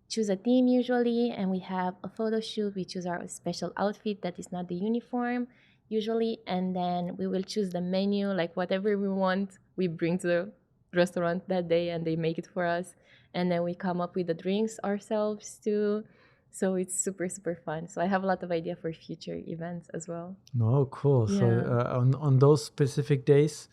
choose a theme usually, and we have a photo shoot. We choose our special outfit that is not the uniform usually, and then we will choose the menu, like whatever we want we bring to the restaurant that day, and they make it for us, and then we come up with the drinks ourselves too. So it's super fun. So I have a lot of idea for future events as well. Oh, cool. So on those specific days,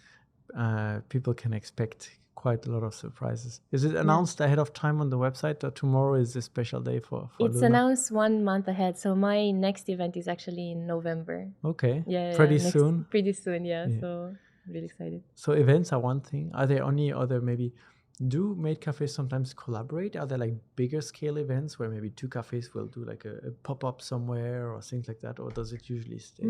people can expect quite a lot of surprises. Is it announced ahead of time on the website that tomorrow is a special day for it's Luna? Announced 1 month ahead. So my next event is actually in November. Okay. Pretty soon. Pretty soon, yeah. So really excited. So events are one thing. Are there any other, maybe, do maid cafes sometimes collaborate? Are there like bigger scale events where maybe 2 cafes will do like a pop-up somewhere or things like that, or does it usually stay?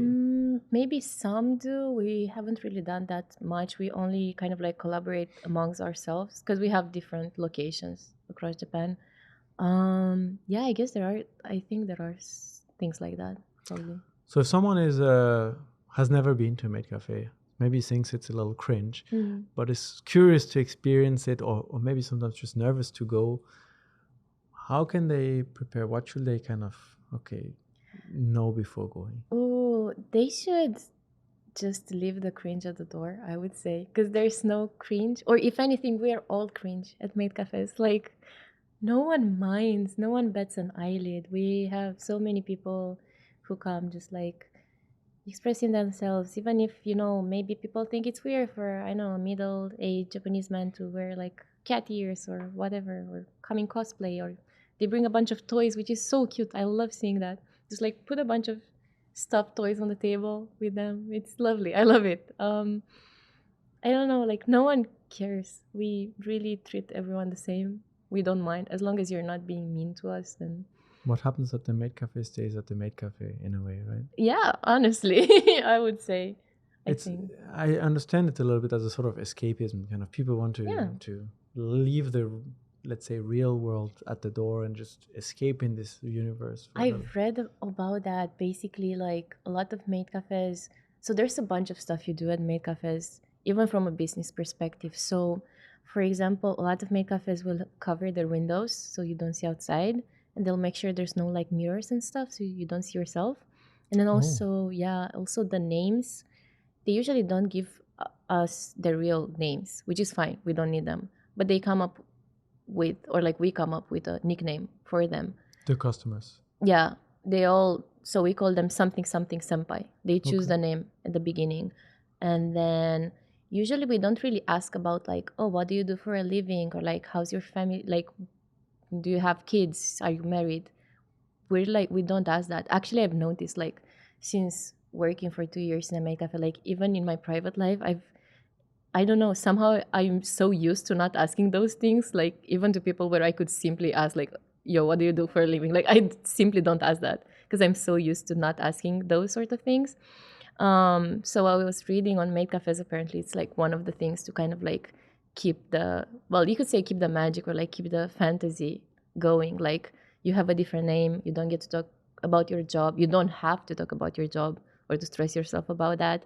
Maybe some do. We haven't really done that much. We only kind of like collaborate amongst ourselves because we have different locations across Japan. Yeah, I guess I think there are things like that, probably. So if someone has never been to a maid cafe, maybe thinks it's a little cringe, but is curious to experience it, or maybe sometimes just nervous to go, how can they prepare? What should they kind of know before going? Oh, they should just leave the cringe at the door, I would say, because there's no cringe, or if anything, we are all cringe at maid cafes. Like, no one minds, no one bats an eyelid. We have so many people who come just like expressing themselves, even if, maybe people think it's weird for, I know, a middle-aged Japanese man to wear like cat ears or whatever, or come in cosplay, or they bring a bunch of toys, which is so cute. I love seeing that. Just like put a bunch of stuffed toys on the table with them. It's lovely. I love it. I don't know, like no one cares. We really treat everyone the same. We don't mind as long as you're not being mean to us. Then What happens at the maid cafe stays at the maid cafe in a way, right? yeah, honestly, I would say. I understand it a little bit as a sort of escapism. Kind of people want to leave the, let's say, real world at the door and just escape in this universe. I've read about that. Basically, like a lot of maid cafes. So there's a bunch of stuff you do at maid cafes, even from a business perspective. So, for example, a lot of maid cafes will cover their windows so you don't see outside, and they'll make sure there's no like mirrors and stuff so you don't see yourself. And then also, also the names. They usually don't give us the real names, which is fine. We don't need them. But they come up with, or like we come up with a nickname for them. The customers. Yeah, they all, so we call them something something senpai. They choose the name at the beginning. And then usually we don't really ask about like, oh, what do you do for a living? Or like, how's your family? Like, do you have kids? Are you married? We don't ask that. Actually, I've noticed like since working for 2 years in America, I feel like even in my private life, I don't know, somehow I'm so used to not asking those things, like even to people where I could simply ask like, yo, what do you do for a living? Like I simply don't ask that because I'm so used to not asking those sort of things. So I was reading on maid cafes, apparently it's like one of the things to kind of like keep the, well, you could say keep the magic or like keep the fantasy going. Like you have a different name, you don't get to talk about your job. You don't have to talk about your job or to stress yourself about that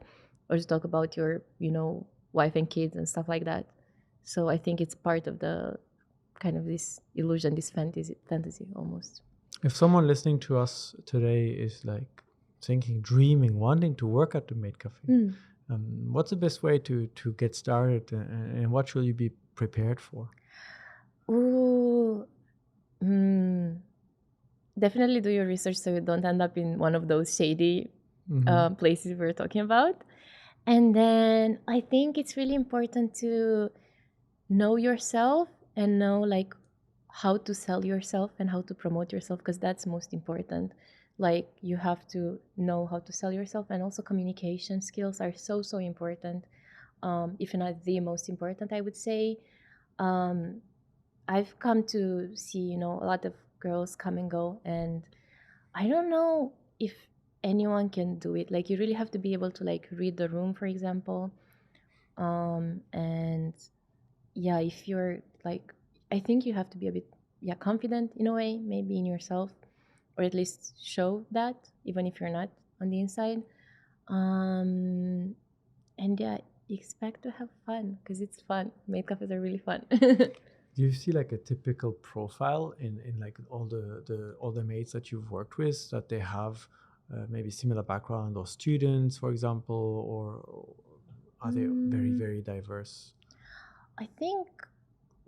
or to talk about your, wife and kids and stuff like that. So I think it's part of the kind of this illusion, this fantasy almost. If someone listening to us today is like thinking, dreaming, wanting to work at the maid cafe, what's the best way to get started and what should you be prepared for? Ooh, definitely do your research so you don't end up in one of those shady places we're talking about. And then I think it's really important to know yourself and know like how to sell yourself and how to promote yourself, because that's most important. Like you have to know how to sell yourself, and also communication skills are so important, if not the most important, I would say. I've come to see, a lot of girls come and go, and I don't know if anyone can do it. Like you really have to be able to like read the room, for example. And yeah, if you're like, I think you have to be a bit confident in a way, maybe in yourself, or at least show that even if you're not on the inside. And yeah, expect to have fun because it's fun. Maid cafes are really fun. Do you see like a typical profile in like all the maids that you've worked with, that they have maybe similar background or students, for example, or are they very diverse? I think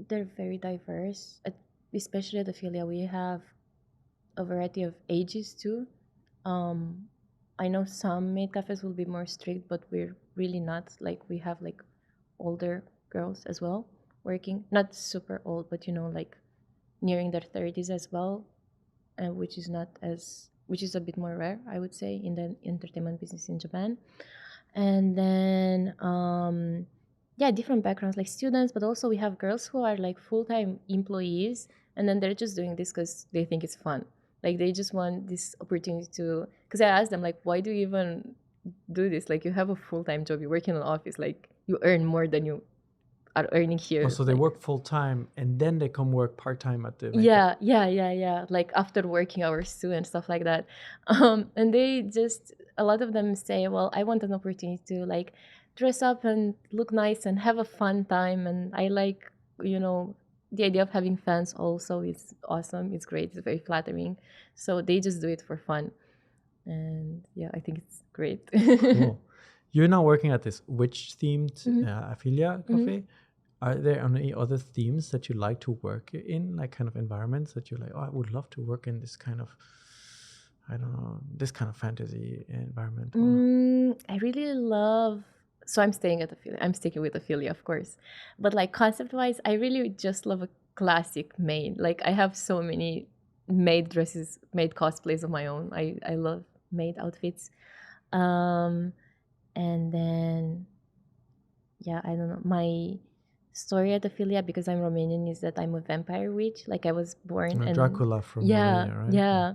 they're very diverse, especially at Afilia. We have a variety of ages too. I know some maid cafes will be more strict, but we're really not. Like we have like older girls as well working, not super old, but like nearing their 30s as well, which is a bit more rare, I would say, in the entertainment business in Japan. And then different backgrounds, like students, but also we have girls who are like full-time employees, and then they're just doing this because they think it's fun. Like they just want this opportunity to, because I asked them like, why do you even do this? Like you have a full-time job, you work in an office, like you earn more than you are earning here. Oh, so they work full-time and then they come work part-time at the yeah, like after working hours too and stuff like that. And they just, a lot of them say, well, I want an opportunity to like dress up and look nice and have a fun time, and I like, the idea of having fans also is awesome. It's great, it's very flattering, so they just do it for fun. And yeah, I think it's great. Cool. You're now working at this witch-themed Mhm. Afilia Mhm. cafe. Are there any other themes that you like to work in, like kind of environments that you're like, oh, I would love to work in this kind of, I don't know, this kind of fantasy environment? Or I really love. So I'm staying at Afilia. I'm sticking with Afilia, of course. But like concept-wise, I really just love a classic maid. Like I have so many maid dresses, maid cosplays of my own. I love maid outfits. Um, and then yeah, I don't know. My story at Afilia, because I'm Romanian, is that I'm a vampire witch. Like I was born and Dracula from yeah, Romania, right? yeah.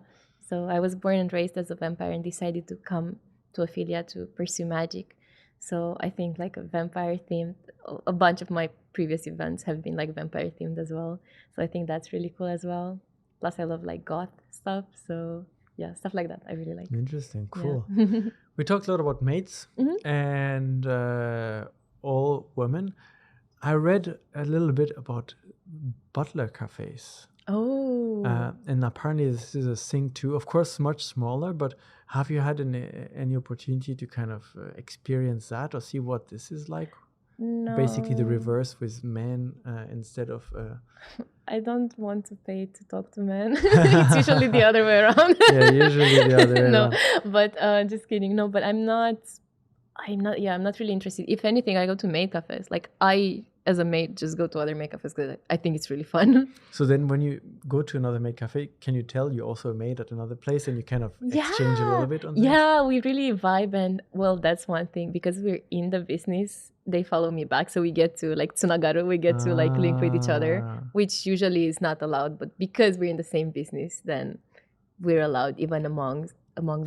So I was born and raised as a vampire and decided to come to Afilia to pursue magic. So I think like a vampire themed, a bunch of my previous events have been like vampire themed as well. So I think that's really cool as well. Plus I love like goth stuff. So yeah, stuff like that I really like. Interesting, Yeah. cool. We talked a lot about maids and all women. I read a little bit about butler cafes. Oh. And apparently this is a thing too. Of course, much smaller, but have you had any opportunity to kind of experience that or see what this is like? No. Basically the reverse with men instead of... I don't want to pay to talk to men. It's usually the other way around. Yeah, usually the other way no, around. but just kidding. No, but I'm not really interested. If anything, I go to maid cafes. Like I, as a maid, just go to other maid cafes because I think it's really fun. So then when you go to another maid cafe, can you tell you're also a maid at another place and you kind of exchange a little bit on that? Yeah, we really vibe. And well, that's one thing because we're in the business. They follow me back. So we get to like tsunagaru, we get to like link with each other, which usually is not allowed. But because we're in the same business, then we're allowed even among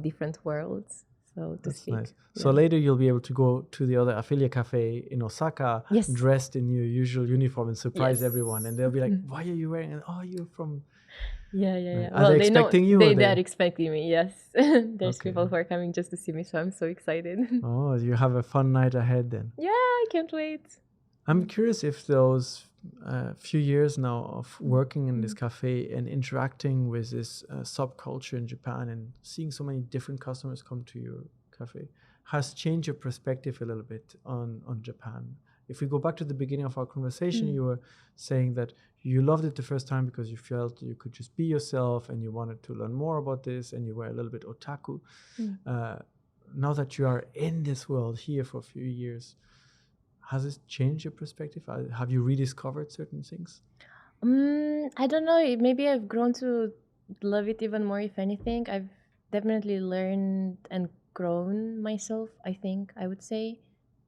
different worlds. So to speak. Nice. So later you'll be able to go to the other Afilia cafe in Osaka, dressed in your usual uniform and surprise everyone. And they'll be like, why are you wearing it? Oh, you're from... Yeah. Are they expecting you? They are expecting me, yes. There's people who are coming just to see me, so I'm so excited. Oh, you have a fun night ahead then. Yeah, I can't wait. I'm curious if those few years now of working in this cafe and interacting with this subculture in Japan and seeing so many different customers come to your cafe has changed your perspective a little bit on Japan. If we go back to the beginning of our conversation, you were saying that you loved it the first time because you felt you could just be yourself and you wanted to learn more about this and you were a little bit otaku. Now that you are in this world here for a few years, has this changed your perspective? Have you rediscovered certain things? I don't know. Maybe I've grown to love it even more, if anything. I've definitely learned and grown myself, I think, I would say,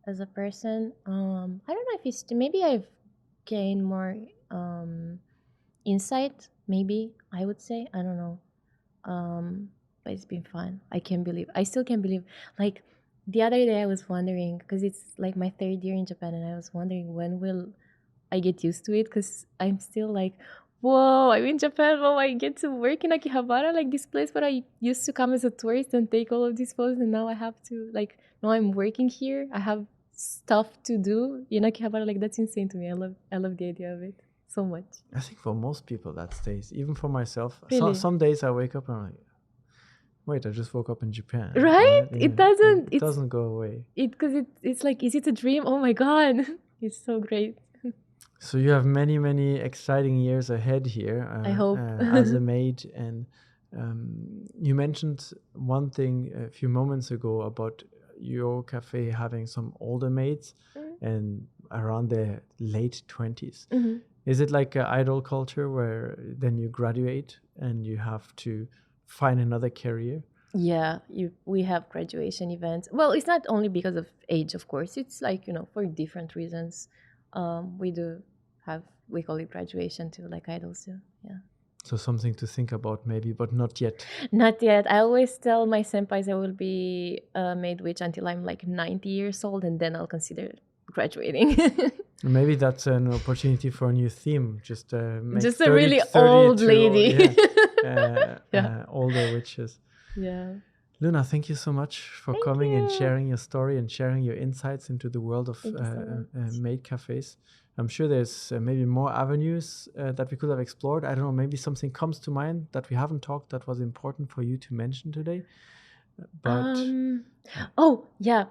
as a person. I don't know if it's... Maybe I've gained more insight, maybe, I would say. I don't know. But it's been fun. I still can't believe, like, the other day I was wondering, because it's like my 3rd year in Japan, and I was wondering when will I get used to it, because I'm still like, whoa, I'm in Japan. Oh, I get to work in Akihabara, like this place where I used to come as a tourist and take all of these photos, and now I have to, like, now I'm working here. I have stuff to do in Akihabara. Like, that's insane to me. I love the idea of it so much. I think for most people that stays, even for myself. Really? Some days I wake up and I'm like, wait, I just woke up in Japan. Right? Yeah. It doesn't go away. It's like, is it a dream? Oh my God. It's so great. So you have many, many exciting years ahead here. I hope. As a maid. And you mentioned one thing a few moments ago about your cafe having some older maids and around their late 20s. Is it like an idol culture where then you graduate and you have to find another career? Yeah, we have graduation events. Well, it's not only because of age, of course. It's like, for different reasons. We call it graduation too, like idols too. Yeah. So something to think about maybe, but not yet. Not yet. I always tell my senpais I will be a maid witch until I'm like 90 years old, and then I'll consider graduating. Maybe that's an opportunity for a new theme. Just a really old lady. Older witches. Yeah. Luna, thank you so much for coming and sharing your story and sharing your insights into the world of maid cafes. I'm sure there's maybe more avenues that we could have explored. I don't know, maybe something comes to mind that we haven't talked that was important for you to mention today. But oh, yeah.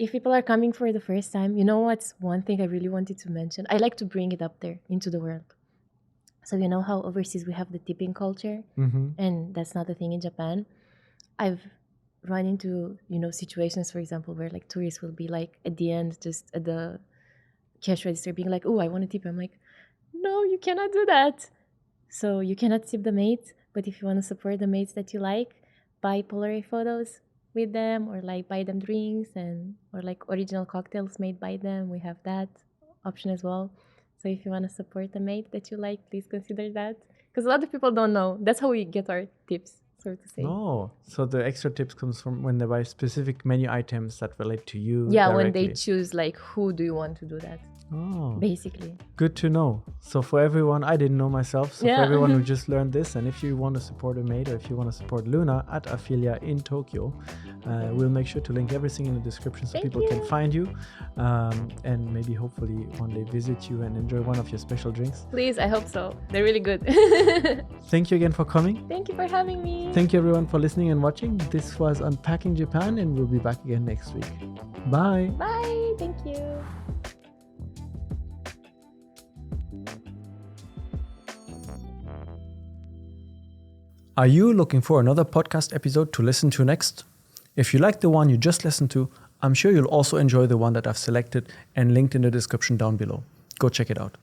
if people are coming for the first time, you know what's one thing I really wanted to mention? I like to bring it up there into the world. So you know how overseas we have the tipping culture, and that's not a thing in Japan. I've run into, situations, for example, where like tourists will be like at the end, just at the cash register being like, oh, I want to tip. I'm like, no, you cannot do that. So you cannot tip the maids, but if you want to support the maids that you like, buy Polaroid photos with them, or like buy them drinks or like original cocktails made by them. We have that option as well. So if you want to support the maid that you like, please consider that. Because a lot of people don't know. That's how we get our tips, so to say. Oh, so the extra tips comes from when they buy specific menu items that relate to you. Yeah, directly. when they choose like who do you want to do that. Oh, basically. Good to know. So for everyone, I didn't know myself. So for everyone who just learned this, and if you want to support a maid or if you want to support Luna at Afilia in Tokyo, we'll make sure to link everything in the description so people can find you, and maybe hopefully one day visit you and enjoy one of your special drinks. Please, I hope so. They're really good. Thank you again for coming. Thank you for having me. Thank you everyone for listening and watching. This was Unpacking Japan, and we'll be back again next week. Bye. Bye. Thank you. Are you looking for another podcast episode to listen to next? If you like the one you just listened to, I'm sure you'll also enjoy the one that I've selected and linked in the description down below. Go check it out.